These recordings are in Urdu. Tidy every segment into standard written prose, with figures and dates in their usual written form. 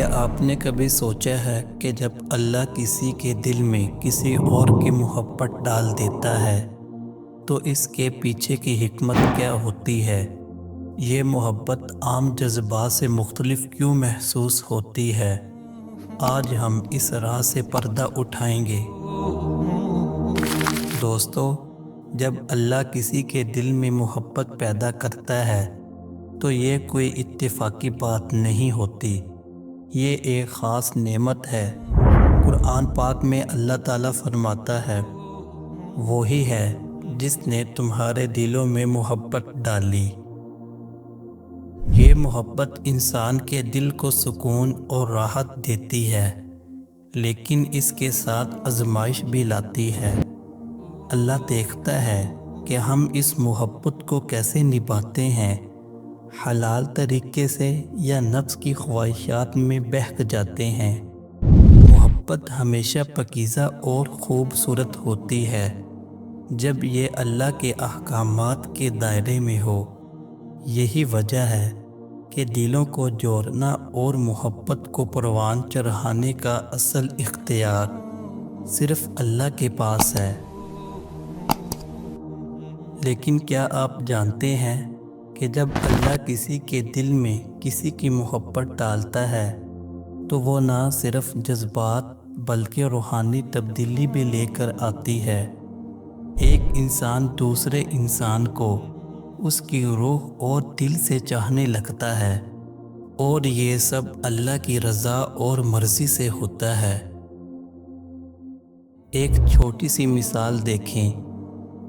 کیا آپ نے کبھی سوچا ہے کہ جب اللہ کسی کے دل میں کسی اور کی محبت ڈال دیتا ہے تو اس کے پیچھے کی حکمت کیا ہوتی ہے؟ یہ محبت عام جذبات سے مختلف کیوں محسوس ہوتی ہے؟ آج ہم اس راز سے پردہ اٹھائیں گے۔ دوستو، جب اللہ کسی کے دل میں محبت پیدا کرتا ہے تو یہ کوئی اتفاقی بات نہیں ہوتی، یہ ایک خاص نعمت ہے۔ قرآن پاک میں اللہ تعالیٰ فرماتا ہے، وہی ہے جس نے تمہارے دلوں میں محبت ڈالی۔ یہ محبت انسان کے دل کو سکون اور راحت دیتی ہے، لیکن اس کے ساتھ آزمائش بھی لاتی ہے۔ اللہ دیکھتا ہے کہ ہم اس محبت کو کیسے نبھاتے ہیں، حلال طریقے سے یا نفس کی خواہشات میں بہک جاتے ہیں۔ محبت ہمیشہ پاکیزہ اور خوبصورت ہوتی ہے جب یہ اللہ کے احکامات کے دائرے میں ہو۔ یہی وجہ ہے کہ دلوں کو جوڑنا اور محبت کو پروان چڑھانے کا اصل اختیار صرف اللہ کے پاس ہے۔ لیکن کیا آپ جانتے ہیں کہ جب اللہ کسی کے دل میں کسی کی محبت ڈالتا ہے تو وہ نہ صرف جذبات بلکہ روحانی تبدیلی بھی لے کر آتی ہے۔ ایک انسان دوسرے انسان کو اس کی روح اور دل سے چاہنے لگتا ہے، اور یہ سب اللہ کی رضا اور مرضی سے ہوتا ہے۔ ایک چھوٹی سی مثال دیکھیں،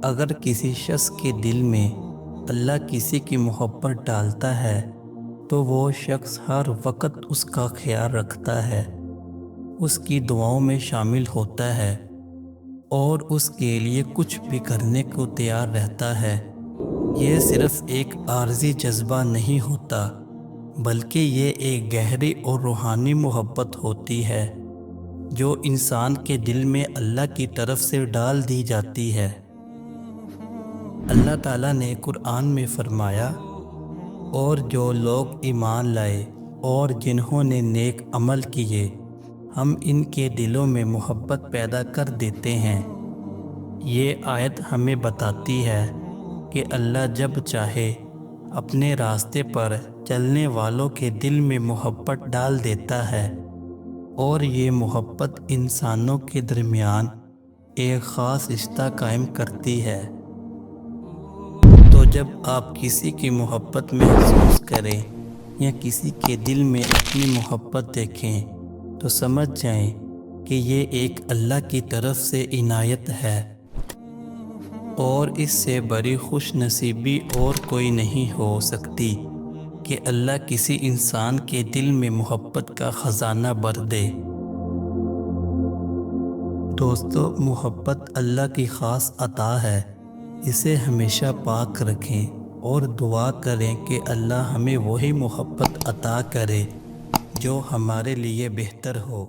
اگر کسی شخص کے دل میں اللہ کسی کی محبت ڈالتا ہے تو وہ شخص ہر وقت اس کا خیال رکھتا ہے، اس کی دعاؤں میں شامل ہوتا ہے اور اس کے لیے کچھ بھی کرنے کو تیار رہتا ہے۔ یہ صرف ایک عارضی جذبہ نہیں ہوتا، بلکہ یہ ایک گہری اور روحانی محبت ہوتی ہے جو انسان کے دل میں اللہ کی طرف سے ڈال دی جاتی ہے۔ اللہ تعالیٰ نے قرآن میں فرمایا، اور جو لوگ ایمان لائے اور جنہوں نے نیک عمل کیے ہم ان کے دلوں میں محبت پیدا کر دیتے ہیں۔ یہ آیت ہمیں بتاتی ہے کہ اللہ جب چاہے اپنے راستے پر چلنے والوں کے دل میں محبت ڈال دیتا ہے، اور یہ محبت انسانوں کے درمیان ایک خاص رشتہ قائم کرتی ہے۔ تو جب آپ کسی کی محبت محسوس کریں یا کسی کے دل میں اپنی محبت دیکھیں تو سمجھ جائیں کہ یہ ایک اللہ کی طرف سے عنایت ہے، اور اس سے بڑی خوش نصیبی اور کوئی نہیں ہو سکتی کہ اللہ کسی انسان کے دل میں محبت کا خزانہ بھر دے۔ دوستو، محبت اللہ کی خاص عطا ہے، اسے ہمیشہ پاک رکھیں اور دعا کریں کہ اللہ ہمیں وہی محبت عطا کرے جو ہمارے لیے بہتر ہو۔